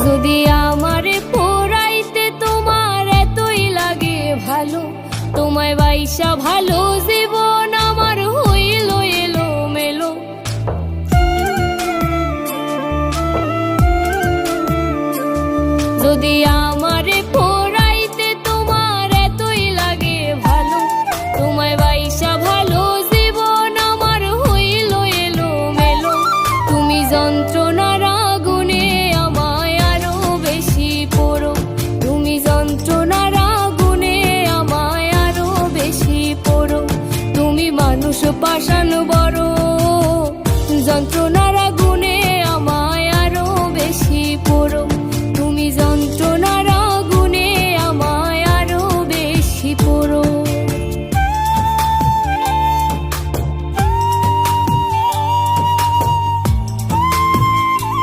যদি আমারে পোড়াইতে তোমার এতই লাগে ভালো, তোমায় বাইসা ভালো জীবন আমার হইল এলো মেলো। যদি